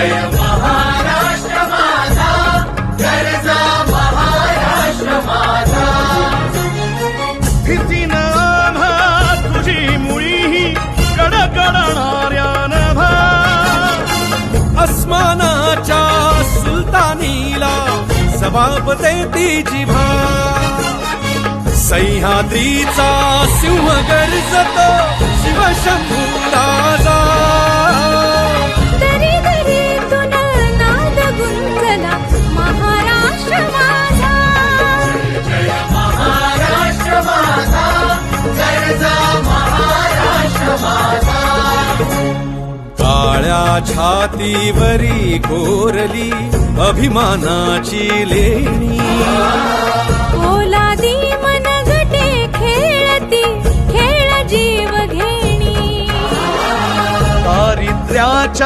जय महाराष्ट्र माझा, गरजा महाराष्ट्र माझा. भीतीन आम्हा तुझी मुळी कडकडणाऱ्या नभा, अस्मानाच्या सुलतानीला जबाब देती जिभा. सह्याद्रीचा सिंह गर्जतो शिवशंभू राजा. दरी दरीतून नाद गुंजला महाराष्ट्र माझा. जय महाराष्ट्र माझा, गरजा महाराष्ट्र माझा. काळ्या छातीवरी कोरली अभिमानाची लेणी. पोलादी मनगटे खेळती खेळ जीव घेणी. दारिद्र्याच्या